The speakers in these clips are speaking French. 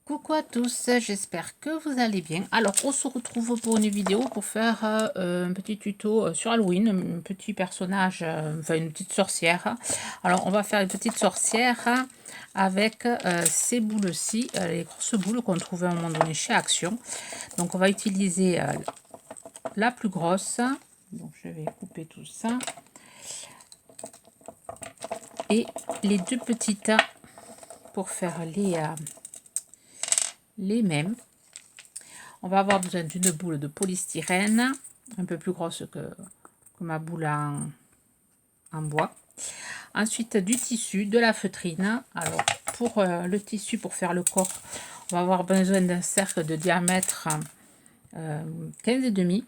Coucou à tous, j'espère que vous allez bien. Alors, on se retrouve pour une vidéo pour faire un petit tuto sur Halloween, un petit personnage, enfin une petite sorcière. Alors, on va faire une petite sorcière avec ces boules-ci, les grosses boules qu'on trouvait à un moment donné chez Action. Donc, on va utiliser la plus grosse. Donc, je vais couper tout ça. Et les deux petites pour faire les mêmes. On va avoir besoin d'une boule de polystyrène, un peu plus grosse que ma boule en bois. Ensuite, du tissu, de la feutrine. Alors, pour le tissu, pour faire le corps, on va avoir besoin d'un cercle de diamètre 15,5.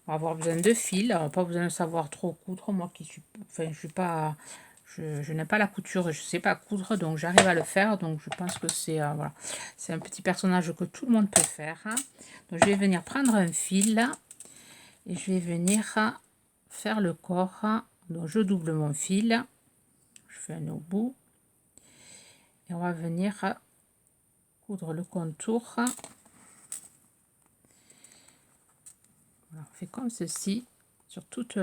On va avoir besoin de fil. On n'a pas besoin de savoir trop coudre. Moi qui suis, enfin, je suis pas, je n'aime pas la couture, je sais pas coudre, donc j'arrive à le faire. Donc je pense que c'est voilà, c'est un petit personnage que tout le monde peut faire. Donc je vais venir prendre un fil et je vais venir faire le corps. Donc je double mon fil, je fais un au bout et on va venir coudre le contour. Voilà, on fait comme ceci sur toute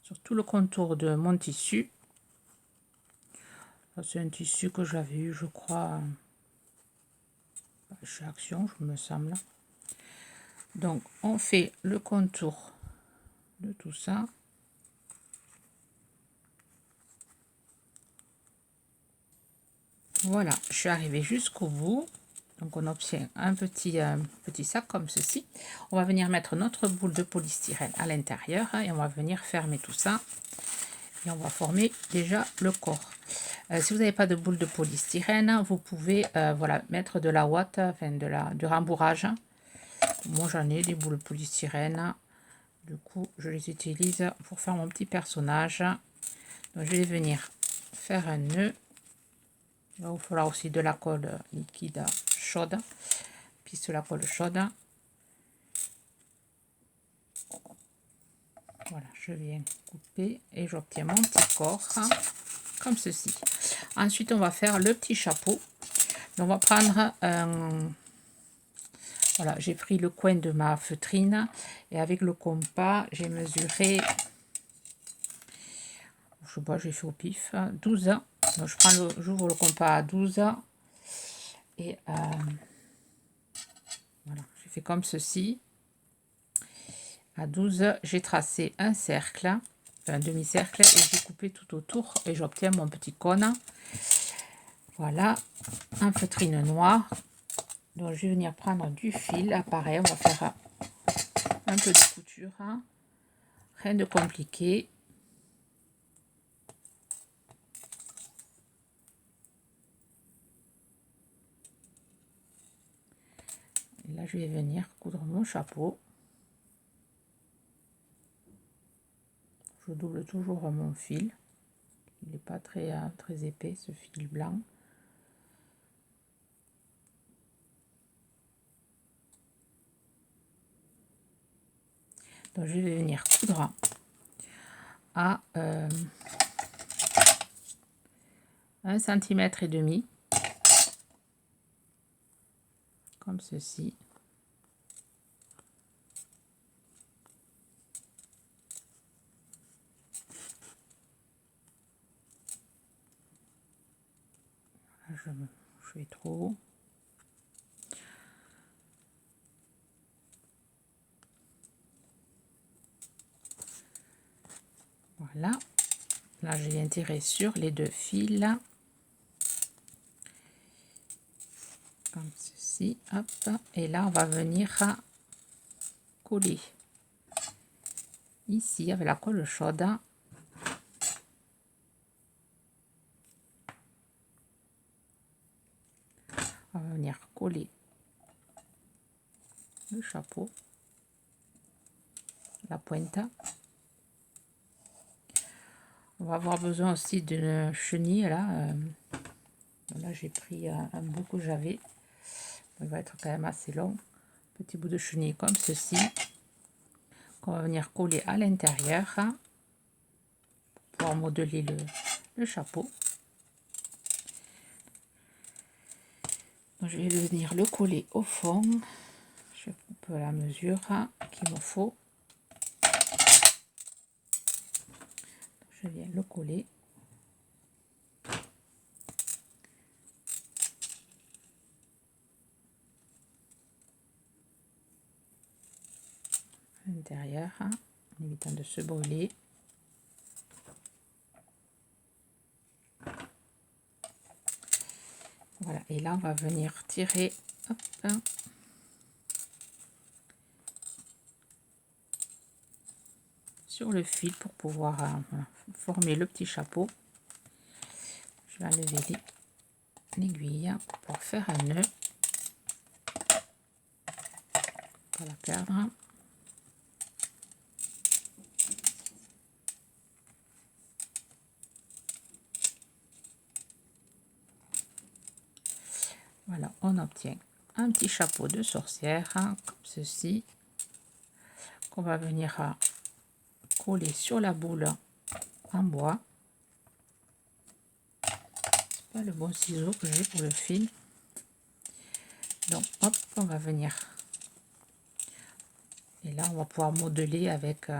sur tout le contour de mon tissu. C'est un tissu que j'avais eu, je crois, chez Action, je me semble. Donc on fait le contour de tout ça. Voilà, je suis arrivée jusqu'au bout. Donc on obtient un petit sac comme ceci. On va venir mettre notre boule de polystyrène à l'intérieur et on va venir fermer tout ça. Et on va former déjà le corps. Si vous n'avez pas de boule de polystyrène, vous pouvez voilà, mettre de la ouate, enfin du rembourrage. Moi j'en ai des boules de polystyrène. Du coup, je les utilise pour faire mon petit personnage. Donc, je vais venir faire un nœud. Il va vous falloir aussi de la colle liquide chaude. Puis de la colle chaude. Voilà, je viens couper et j'obtiens mon petit corps comme ceci. Ensuite, on va faire le petit chapeau. Donc, on va prendre un... Voilà, j'ai pris le coin de ma feutrine et avec le compas, j'ai mesuré, je sais pas, j'ai fait au pif, 12. Donc, j'ouvre le compas à 12 et voilà, j'ai fait comme ceci. À 12, j'ai tracé un cercle, un demi-cercle, et j'ai coupé tout autour et j'obtiens mon petit cône. Voilà, un feutrine noire. Donc je vais venir prendre du fil, pareil, on va faire un peu de couture, rien de compliqué. Et là je vais venir coudre mon chapeau. Je double toujours mon fil, il n'est pas très épais ce fil blanc. Donc je vais venir coudre à 1,5 cm, comme ceci. Je fais trop. Voilà, là je viens tirer sur les deux fils comme ceci, hop, et là on va venir coller ici avec la colle chaude. On va venir coller le chapeau, la pointe. On va avoir besoin aussi d'une chenille là. Là j'ai pris un bout que j'avais. Il va être quand même assez long. Petit bout de chenille comme ceci. Qu'on va venir coller à l'intérieur pour modeler le chapeau. Donc, je vais venir le coller au fond. Je coupe la mesure qu'il me faut. Je viens le coller. À l'intérieur, en évitant de se brûler. Voilà, et là on va venir tirer, hop, sur le fil pour pouvoir voilà, former le petit chapeau. Je vais enlever l'aiguille pour faire un nœud. Pas la perdre. Voilà, on obtient un petit chapeau de sorcière comme ceci, qu'on va venir coller sur la boule en bois. C'est pas le bon ciseau que j'ai pour le fil. Donc hop, on va venir. Et là, on va pouvoir modeler avec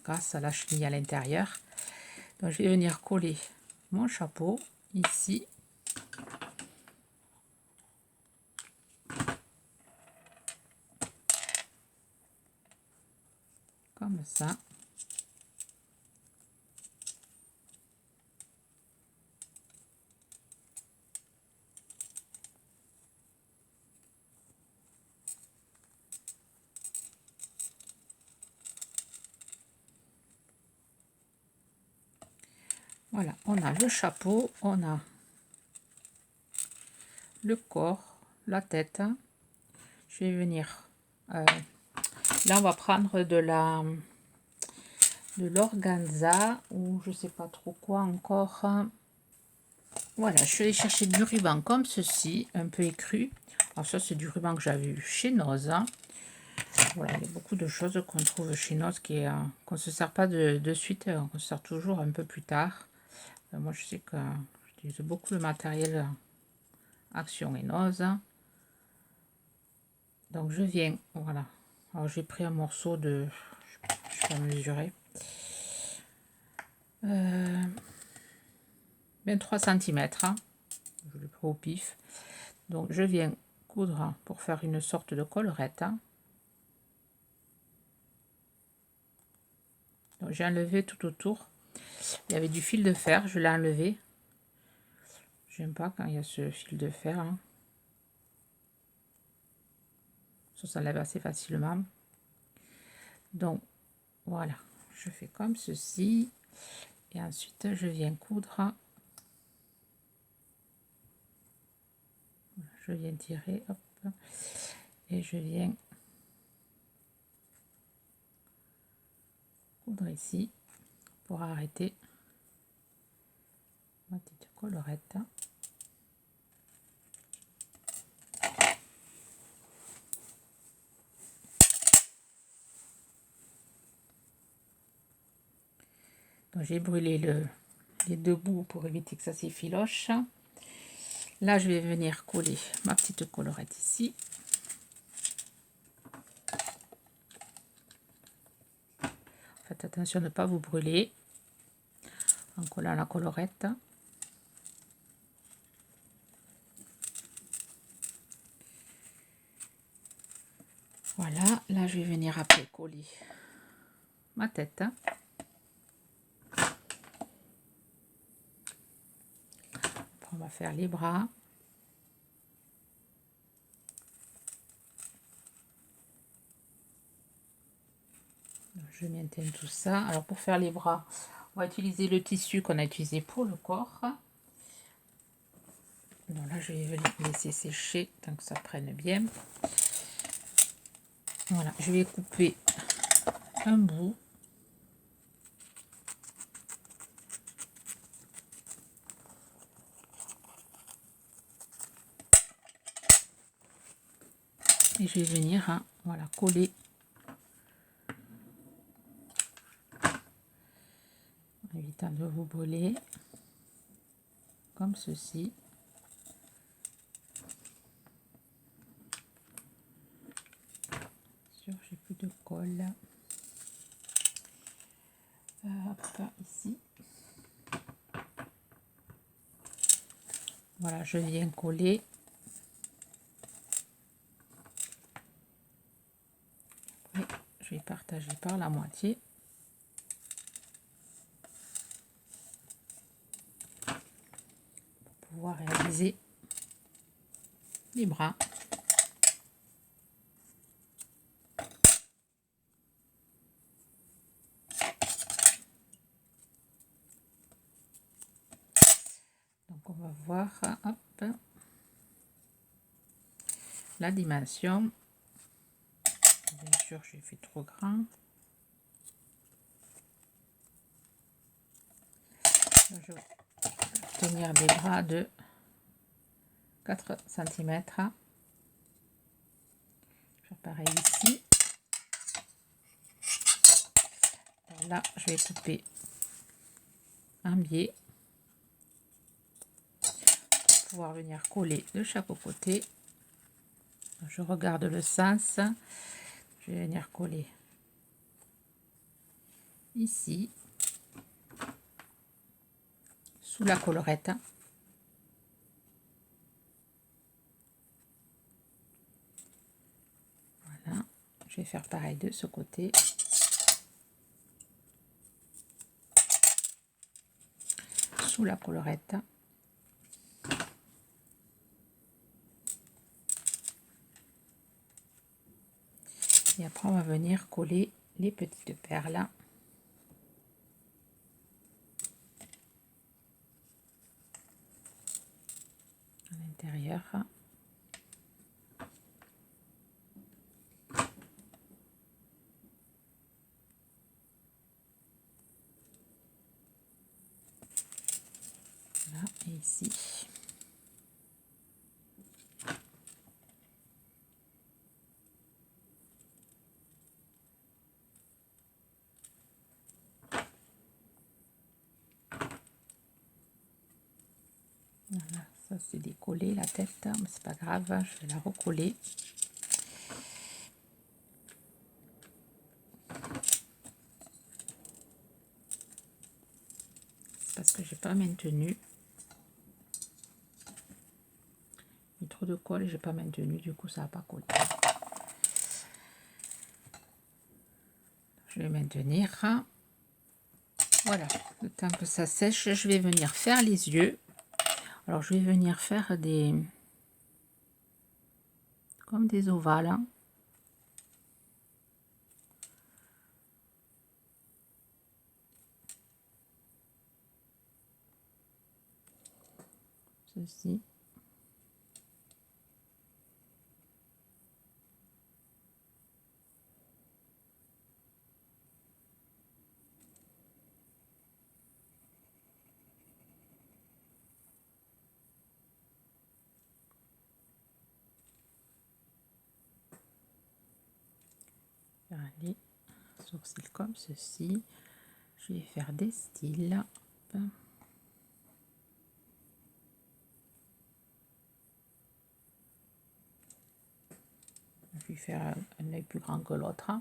grâce à la chenille à l'intérieur. Donc je vais venir coller mon chapeau ici. Comme ça. Voilà, on a le chapeau, on a le corps, la tête. Je vais venir... là, on va prendre de l'organza ou je sais pas trop quoi encore. Voilà, je vais chercher du ruban comme ceci, un peu écru. Alors ça, c'est du ruban que j'avais eu chez Noz. Voilà, il y a beaucoup de choses qu'on trouve chez Noz qu'on ne se sert pas de suite, on se sert toujours un peu plus tard. Moi, je sais que j'utilise beaucoup le matériel Action et Noz. Donc, je viens, voilà. Alors, j'ai pris un morceau de, je vais mesurer, 23 cm. Je l'ai pris au pif. Donc, je viens coudre pour faire une sorte de collerette. Donc, j'ai enlevé tout autour. Il y avait du fil de fer, je l'ai enlevé. J'aime pas quand il y a ce fil de fer. Ça s'enlève assez facilement. Donc, voilà. Je fais comme ceci. Et ensuite, je viens coudre. Je viens tirer, hop, et je viens coudre ici pour arrêter ma petite collerette. Donc j'ai brûlé les deux bouts pour éviter que ça s'effiloche. Là, je vais venir coller ma petite collerette ici. Faites attention de ne pas vous brûler en collant la collerette. Voilà, là je vais venir après coller ma tête. Après, on va faire les bras. Je maintiens tout ça. Alors pour faire les bras, on va utiliser le tissu qu'on a utilisé pour le corps. Donc là, je vais laisser sécher tant que ça prenne bien. Voilà, je vais couper un bout. Et je vais venir voilà, coller en évitant de vous brûler comme ceci. colle. Hop, ici. Voilà, je viens coller. Après, je vais partager par la moitié. Pour pouvoir réaliser les bras. Donc on va voir, hop, la dimension. Bien sûr, j'ai fait trop grand. Je vais tenir des bras de 4 cm. Je vais faire pareil ici. Et là, je vais couper un biais pour pouvoir venir coller de chaque côté. Je regarde le sens. Je vais venir coller ici, sous la collerette. Voilà, je vais faire pareil de ce côté. Sous la collerette. Et après, on va venir coller les petites perles à l'intérieur. Voilà, et ici. Voilà, ça c'est décollé la tête, mais c'est pas grave, je vais la recoller. C'est parce que j'ai pas maintenu. Il y a trop de colle et j'ai pas maintenu, du coup ça n'a pas collé. Je vais maintenir. Voilà, le temps que ça sèche, je vais venir faire les yeux. Alors je vais venir faire des comme des ovales. Hein. Ceci. Les sourcils comme ceci. Je vais faire des styles. Hop. Je vais faire un œil plus grand que l'autre.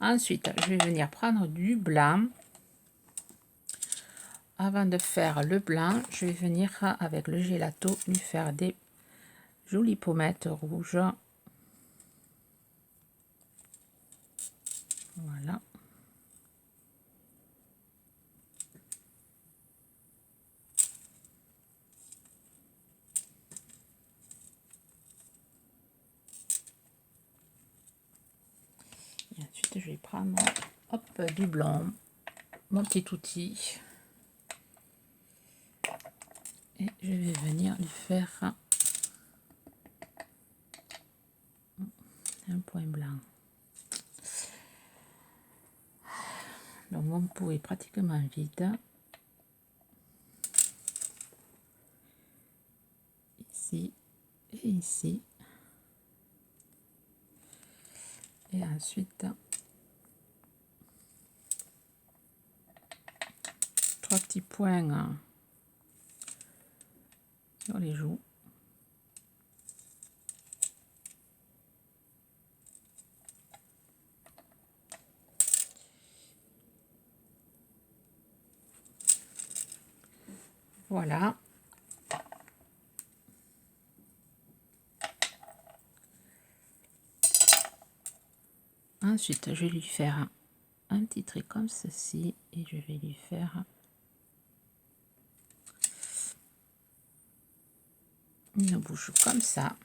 Ensuite, je vais venir prendre du blanc. Avant de faire le blanc, je vais venir avec le gelato lui faire des jolies pommettes rouges. Voilà. Et ensuite, je vais prendre hop, du blanc, mon petit outil. Et je vais venir lui faire un point blanc. Donc mon pot est pratiquement vide. Ici et ici. Et ensuite, 3 petits points sur les joues. Voilà. Ensuite, je vais lui faire un petit trait comme ceci et je vais lui faire une bouche comme ça.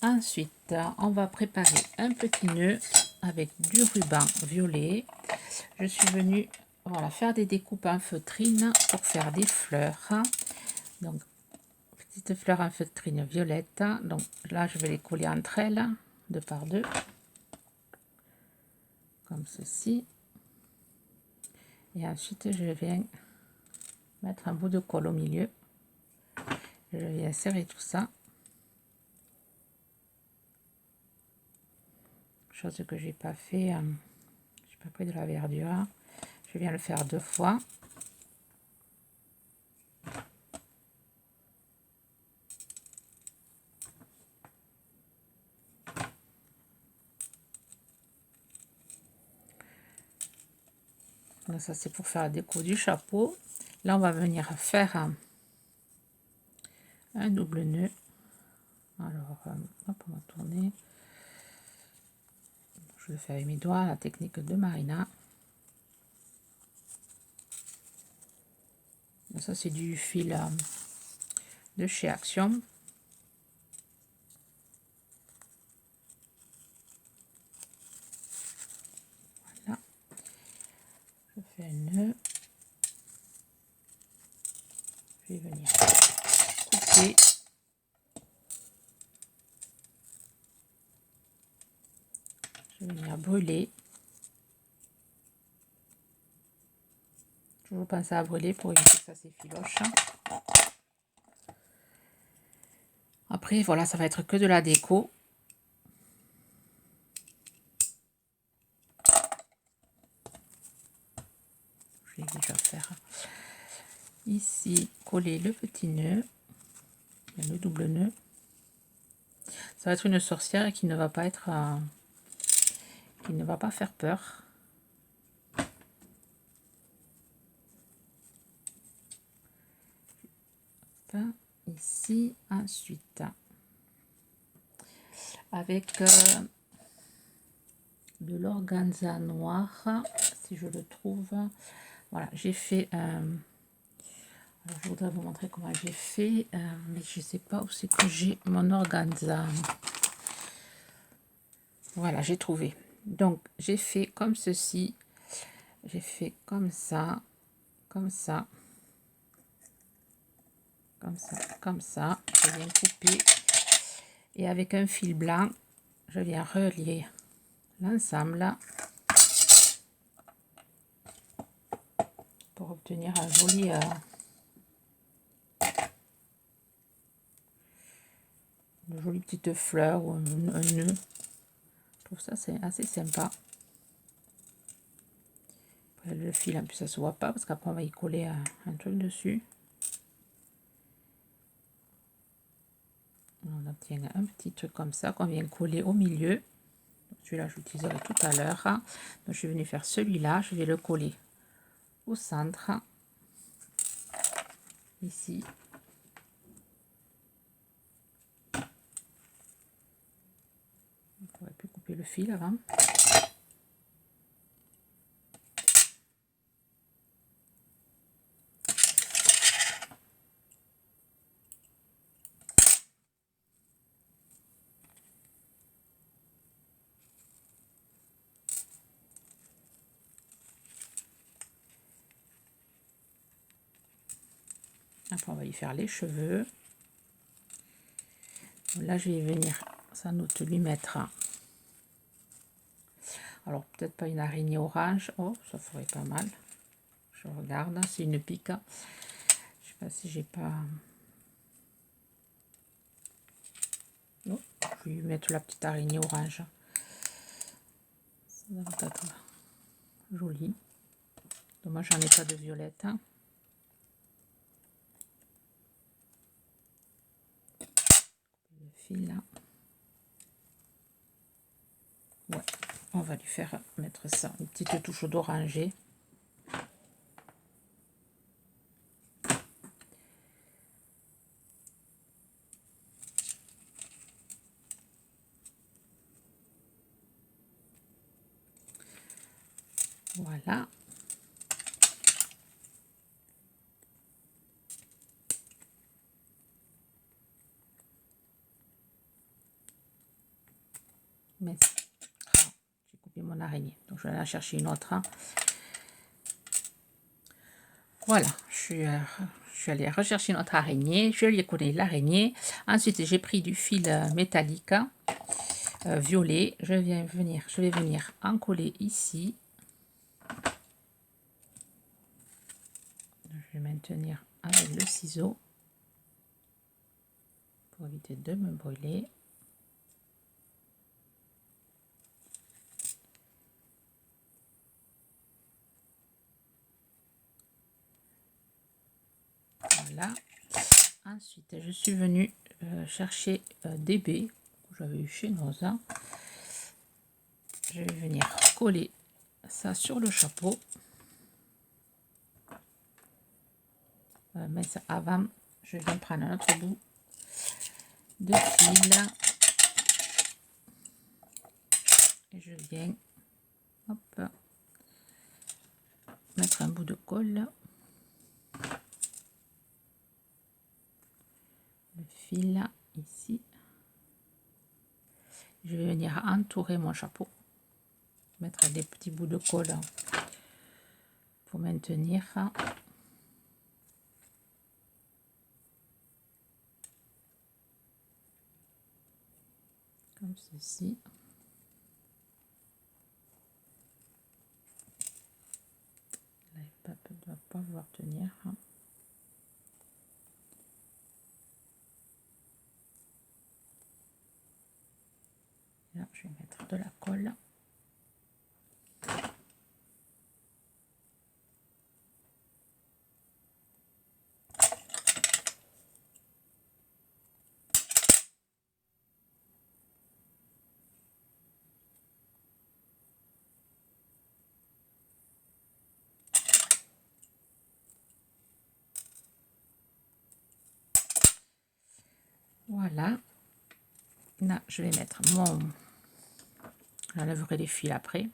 Ensuite, on va préparer un petit nœud avec du ruban violet. Je suis venue voilà, faire des découpes en feutrine pour faire des fleurs. Donc, petites fleurs en feutrine violette. Donc là, je vais les coller entre elles, deux par deux, comme ceci. Et ensuite, je viens mettre un bout de colle au milieu. Je viens serrer tout ça. Chose que j'ai pas fait. J'ai pas pris de la verdure. Je viens le faire 2 fois. Donc ça c'est pour faire la déco du chapeau. Là on va venir faire un double nœud. Alors hop, on va tourner. Je le fais avec mes doigts, la technique de Marina. Donc ça c'est du fil de chez Action. Voilà. Je fais un nœud. Je vais venir couper. Je vais venir brûler. Toujours penser à brûler pour éviter que ça s'effiloche. Après, voilà, ça va être que de la déco. Je vais déjà faire ici, coller le petit nœud, le double nœud. Ça va être une sorcière qui ne va pas être, qui ne va pas faire peur. Ici, ensuite, avec de l'organza noir, si je le trouve. Voilà, j'ai fait alors, je voudrais vous montrer comment j'ai fait, mais je sais pas où c'est que j'ai mon organza. Voilà, j'ai trouvé. Donc j'ai fait comme ceci, j'ai fait comme ça, comme ça, comme ça, comme ça. Je viens couper et avec un fil blanc, je viens relier l'ensemble pour obtenir un joli une jolie petite fleur ou un nœud. Je trouve ça c'est assez sympa. Après, le fil en plus ça se voit pas parce qu'après on va y coller un truc dessus. On obtient un petit truc comme ça qu'on vient coller au milieu. Celui-là je l'utiliserai tout à l'heure. Donc je suis venue faire celui-là, je vais le coller au centre ici. On aurait pu couper le fil avant. Après on va y faire les cheveux. Là je vais venir sans doute lui mettre, alors peut-être pas une araignée orange, oh ça ferait pas mal. Je regarde, c'est une pique. Je sais pas si j'ai pas, non, je vais lui mettre la petite araignée orange. Ça va être joli. Dommage j'en ai pas de violette. Le fil là. Ouais. On va lui faire mettre ça, une petite touche d'oranger. Voilà. Mais j'ai coupé mon araignée, donc je vais aller chercher une autre. Voilà, je suis allée rechercher notre araignée, je lui ai collé l'araignée. Ensuite, j'ai pris du fil métallique violet. Je vais venir en coller ici. Je vais maintenir avec le ciseau pour éviter de me brûler. Voilà. Ensuite, je suis venue chercher des baies que j'avais eu chez Noza. Je vais venir coller ça sur le chapeau. Mais ça, avant, je viens prendre un autre bout de fil et je viens hop, mettre un bout de colle, le fil ici. Je vais venir entourer mon chapeau, mettre des petits bouts de colle pour maintenir. Comme ceci. Là, il ne doit pas vouloir tenir. Là, je vais mettre de la colle. Voilà. Là, je vais mettre mon... J'enlèverai les fils après.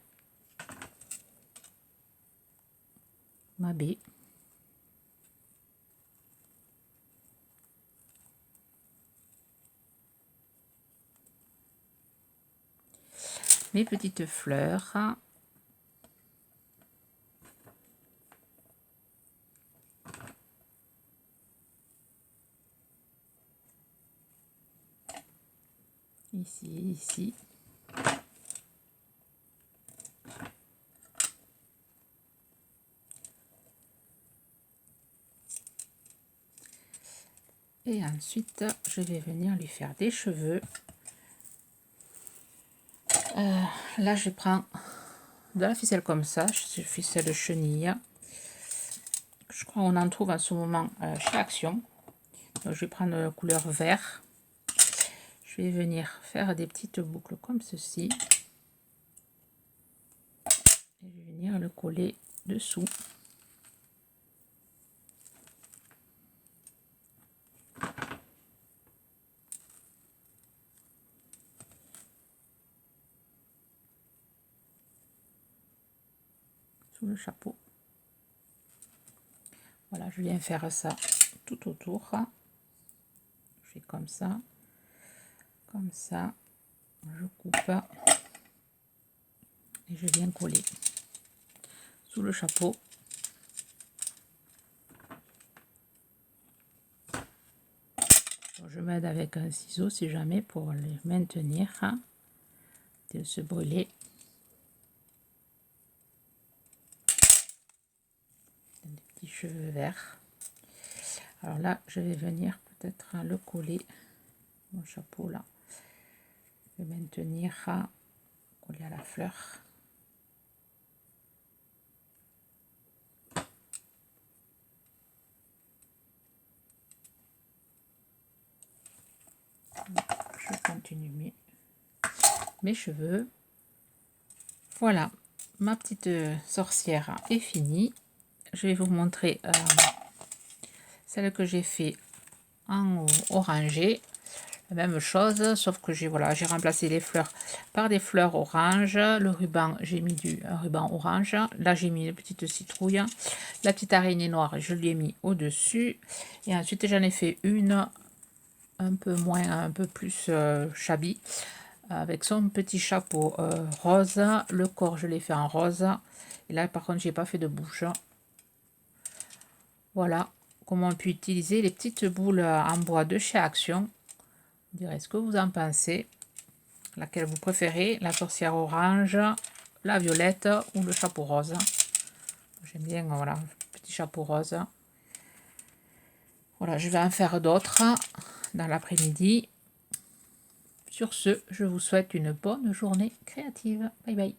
Ma baie. Mes petites fleurs. Ici et ici. Et ensuite, je vais venir lui faire des cheveux. Là, je prends de la ficelle comme ça, ficelle chenille. Je crois qu'on en trouve en ce moment chez Action. Donc, je vais prendre la couleur vert. Je vais venir faire des petites boucles comme ceci. Et je vais venir le coller dessous. Sous le chapeau. Voilà, je viens faire ça tout autour. Je fais comme ça, je coupe et je viens coller sous le chapeau. Je m'aide avec un ciseau si jamais pour les maintenir, de se brûler. Des petits cheveux verts. Alors là, je vais venir peut-être le coller, mon chapeau là. Je vais maintenir, coller à la fleur. Je continue mes cheveux. Voilà, ma petite sorcière est finie. Je vais vous montrer celle que j'ai fait en orangé. La même chose, sauf que j'ai remplacé les fleurs par des fleurs orange. Le ruban, j'ai mis un ruban orange. Là, j'ai mis une petite citrouille. La petite araignée noire, je l'ai mis au-dessus. Et ensuite, j'en ai fait une un peu moins, un peu plus shabby, avec son petit chapeau rose. Le corps, je l'ai fait en rose. Et là, par contre, j'ai pas fait de bouche. Voilà comment on peut utiliser les petites boules en bois de chez Action. Vous direz ce que vous en pensez, laquelle vous préférez, la sorcière orange, la violette ou le chapeau rose. J'aime bien, voilà, petit chapeau rose. Voilà, je vais en faire d'autres dans l'après-midi. Sur ce, je vous souhaite une bonne journée créative. Bye bye.